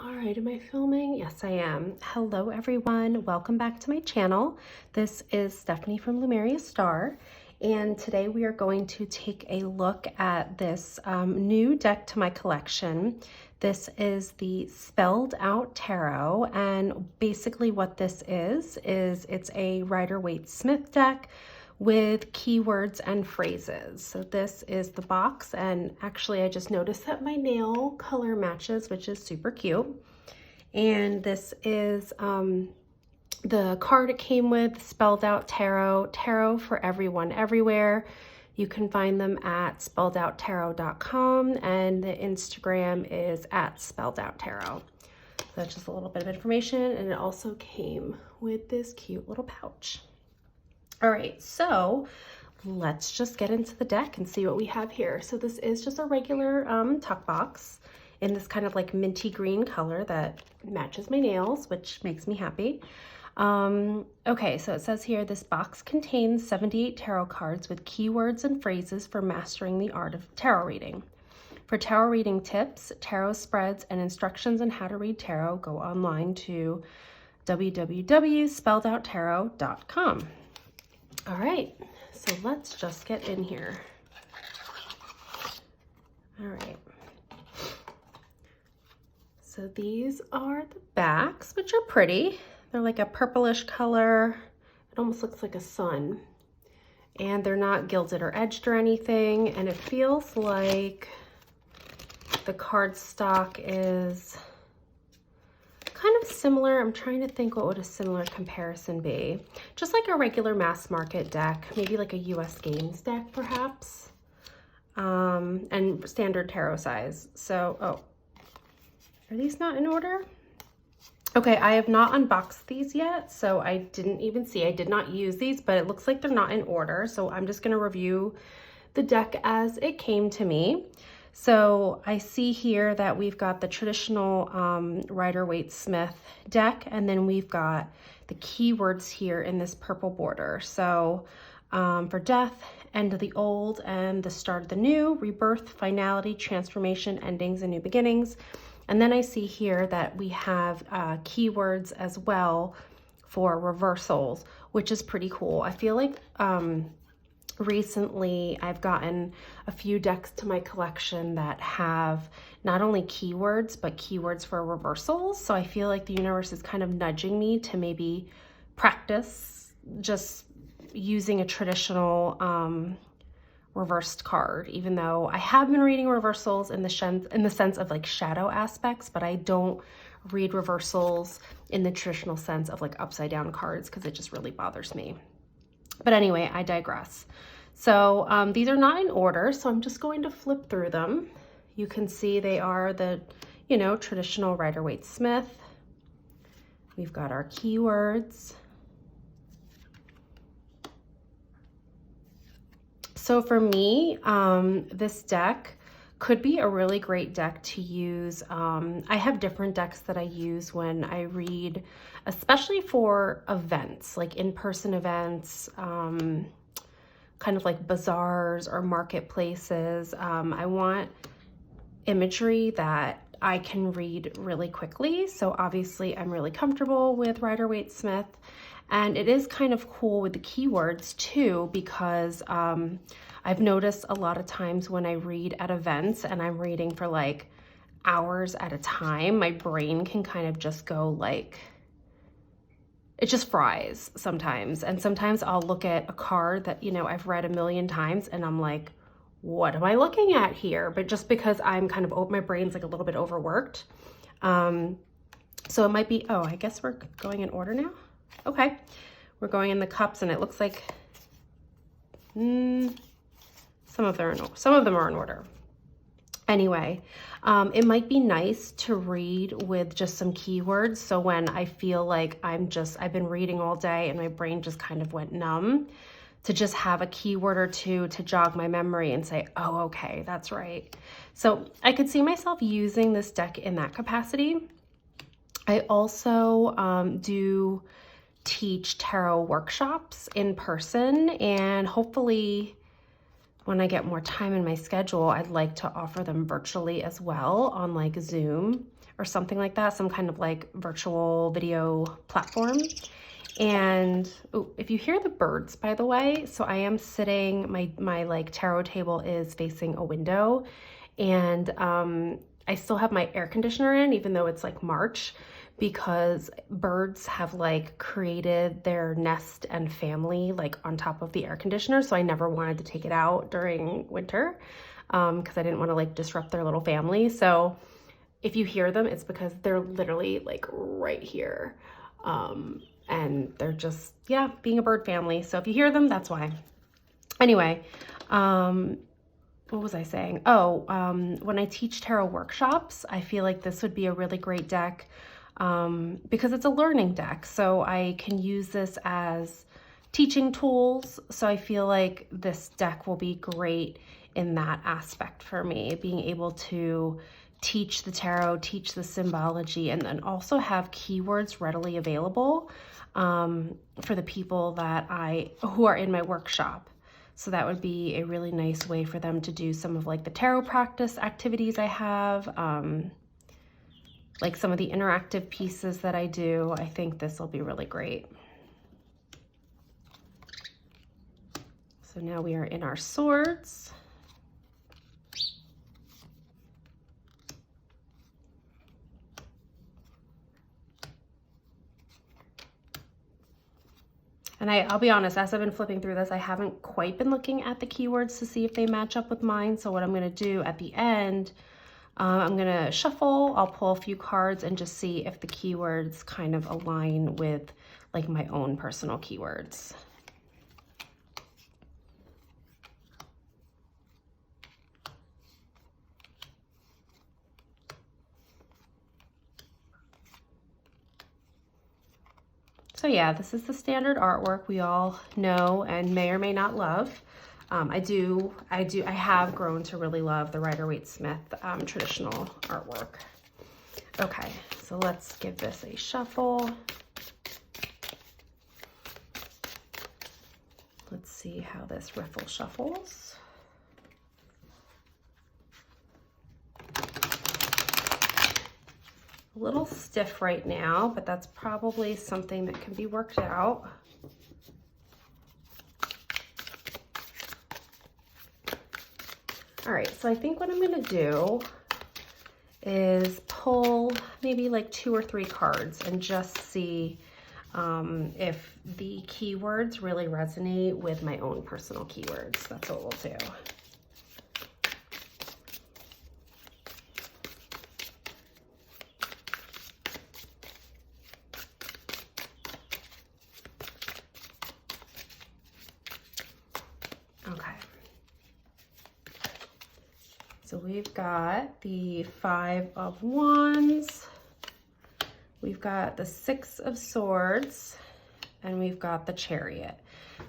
All right, am I filming? Yes, I am. Hello, everyone. Welcome back to my channel. This is Stephanie from Lumeria Star, and today we are going to take a look at this new deck to my collection. This is the Spelled Out Tarot, and basically what this is it's a Rider-Waite-Smith deck with keywords and phrases. So this is the box, and actually I just noticed that my nail color matches, which is super cute. And this is the card it came with, Spelled Out Tarot for everyone everywhere. You can find them at spelledouttarot.com, and the Instagram is at spelledouttarot. So that's just a little bit of information, and it also came with this cute little pouch. All right, so let's just get into the deck and see what we have here. So this is just a regular tuck box in this kind of like minty green color that matches my nails, which makes me happy. Okay, so it says here, this box contains 78 tarot cards with keywords and phrases for mastering the art of tarot reading. For tarot reading tips, tarot spreads, and instructions on how to read tarot, go online to www.spelledouttarot.com. All right, so let's just get in here. All right. So these are the backs, which are pretty. They're like a purplish color. It almost looks like a sun. And they're not gilded or edged or anything. And it feels like the cardstock is kind of similar. I'm trying to think what would a similar comparison be. Just like a regular mass market deck, maybe like a US Games deck perhaps, and standard tarot size. So, oh, are these not in order? Okay, I have not unboxed these yet, so I didn't even see. I did not use these, but it looks like they're not in order. So I'm just gonna review the deck as it came to me. So I see here that we've got the traditional Rider-Waite-Smith deck, and then we've got the keywords here in this purple border. So for death, end of the old and the start of the new, rebirth, finality, transformation, endings, and new beginnings. And then I see here that we have keywords as well for reversals, which is pretty cool. I feel like recently I've gotten a few decks to my collection that have not only keywords, but keywords for reversals. So I feel like the universe is kind of nudging me to maybe practice just using a traditional reversed card, even though I have been reading reversals in the sense of like shadow aspects, but I don't read reversals in the traditional sense of like upside down cards because it just really bothers me. But anyway, I digress. So these are not in order, so I'm just going to flip through them. You can see they are the, you know, traditional Rider-Waite-Smith. We've got our keywords. So for me, this deck could be a really great deck to use. I have different decks that I use when I read, especially for events, like in-person events, kind of like bazaars or marketplaces. I want imagery that I can read really quickly. So obviously I'm really comfortable with Rider-Waite-Smith. And it is kind of cool with the keywords too, because I've noticed a lot of times when I read at events and I'm reading for like hours at a time, my brain can kind of just go like, it just fries sometimes. And sometimes I'll look at a card that, you know, I've read a million times and I'm like, what am I looking at here? But just because I'm kind of, my brain's like a little bit overworked. So it might be, oh, I guess we're going in order now. Okay, we're going in the cups, and it looks like some of them are in order. Anyway, it might be nice to read with just some keywords. So when I feel like I've been reading all day and my brain just kind of went numb, to just have a keyword or two to jog my memory and say, oh, okay, that's right. So I could see myself using this deck in that capacity. I also do teach tarot workshops in person, and hopefully when I get more time in my schedule, I'd like to offer them virtually as well on like Zoom or something like that, some kind of like virtual video platform. And ooh, if you hear the birds, by the way, so I am sitting, my like tarot table is facing a window, and I still have my air conditioner in, even though it's like March, because birds have like created their nest and family like on top of the air conditioner. So I never wanted to take it out during winter because I didn't want to like disrupt their little family. So if you hear them, it's because they're literally like right here. And they're just, yeah, being a bird family. So if you hear them, that's why. Anyway, what was I saying? Oh, when I teach tarot workshops, I feel like this would be a really great deck because it's a learning deck. So I can use this as teaching tools. So I feel like this deck will be great in that aspect for me, being able to teach the tarot, teach the symbology, and then also have keywords readily available for the people that who are in my workshop. So that would be a really nice way for them to do some of like the tarot practice activities I have, like some of the interactive pieces that I do. I think this will be really great. So now we are in our swords. And I'll be honest, as I've been flipping through this, I haven't quite been looking at the keywords to see if they match up with mine. So what I'm going to do at the end, I'm going to shuffle, I'll pull a few cards and just see if the keywords kind of align with like my own personal keywords. So yeah, this is the standard artwork we all know and may or may not love. I have grown to really love the Rider-Waite-Smith traditional artwork. Okay, so let's give this a shuffle. Let's see how this riffle shuffles. A little stiff right now, but that's probably something that can be worked out. All right, so I think what I'm gonna do is pull maybe like 2 or 3 cards and just see if the keywords really resonate with my own personal keywords. That's what we'll do. So we've got the 5 of Wands, we've got the 6 of Swords, and we've got the Chariot.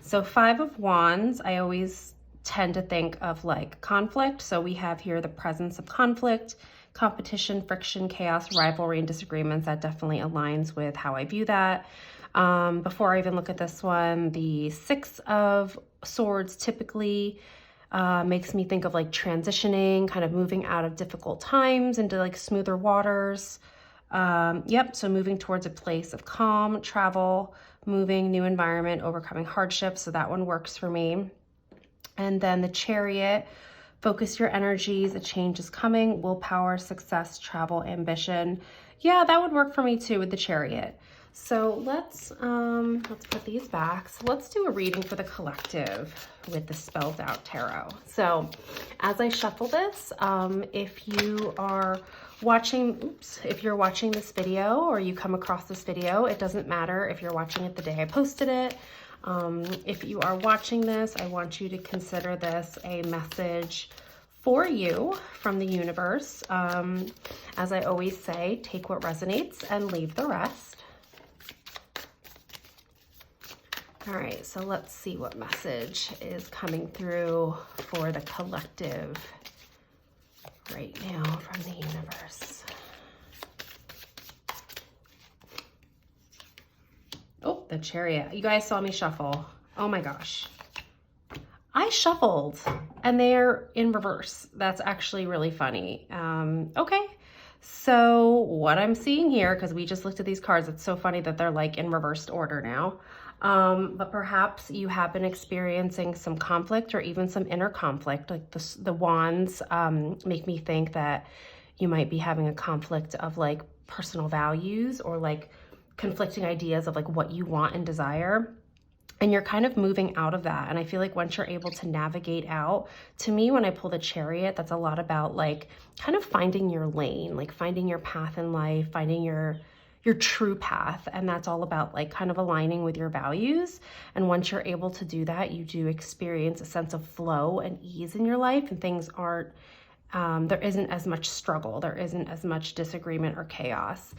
So 5 of Wands, I always tend to think of like conflict. So we have here the presence of conflict, competition, friction, chaos, rivalry, and disagreements. That definitely aligns with how I view that. Before I even look at this one, the 6 of Swords typically makes me think of like transitioning, kind of moving out of difficult times into like smoother waters. Yep, so moving towards a place of calm, travel, moving, new environment, overcoming hardship. So that one works for me. And then the Chariot, focus your energies, a change is coming, willpower, success, travel, ambition. Yeah, that would work for me too with the Chariot. So let's put these back. So let's do a reading for the collective with the Spelled Out Tarot. So as I shuffle this, if you are watching, if you're watching this video or you come across this video, it doesn't matter if you're watching it the day I posted it. If you are watching this, I want you to consider this a message for you from the universe. As I always say, take what resonates and leave the rest. All right, so let's see what message is coming through for the collective right now from the universe. Oh, the Chariot. You guys saw me shuffle. Oh my gosh. I I shuffled and they're in reverse. That's actually really funny. Okay. So what I'm seeing here, because we just looked at these cards, it's so funny that they're like in reversed order now. But perhaps you have been experiencing some conflict or even some inner conflict. Like the wands make me think that you might be having a conflict of like personal values or like conflicting ideas of like what you want and desire. And you're kind of moving out of that. And I feel like once you're able to navigate out, to me, when I pull the Chariot, that's a lot about like kind of finding your lane, like finding your path in life, finding your true path. And that's all about like kind of aligning with your values. And once you're able to do that, you do experience a sense of flow and ease in your life, and things aren't, there isn't as much struggle. There isn't as much disagreement or chaos.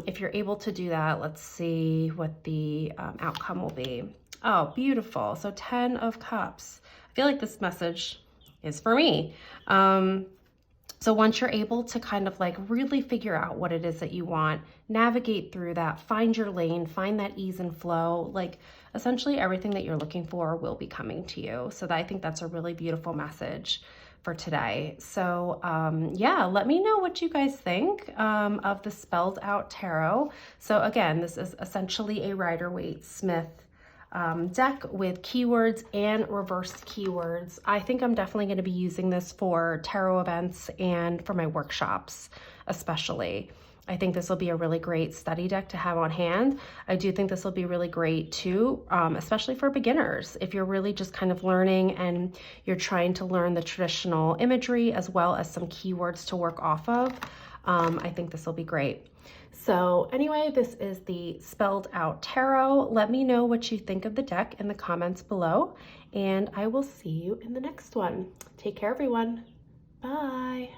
If you're able to do that, let's see what the outcome will be. Oh, beautiful. So 10 of Cups. I feel like this message is for me. So once you're able to kind of like really figure out what it is that you want, navigate through that, find your lane, find that ease and flow, like essentially everything that you're looking for will be coming to you. So I think that's a really beautiful message for today. So yeah, let me know what you guys think of the Spelled Out Tarot. So again, this is essentially a Rider-Waite-Smith deck with keywords and reversed keywords. I think I'm definitely going to be using this for tarot events and for my workshops especially. I think this will be a really great study deck to have on hand. I do think this will be really great too, especially for beginners. If you're really just kind of learning and you're trying to learn the traditional imagery as well as some keywords to work off of, I think this will be great. So anyway, this is the Spelled Out Tarot. Let me know what you think of the deck in the comments below, and I will see you in the next one. Take care, everyone. Bye.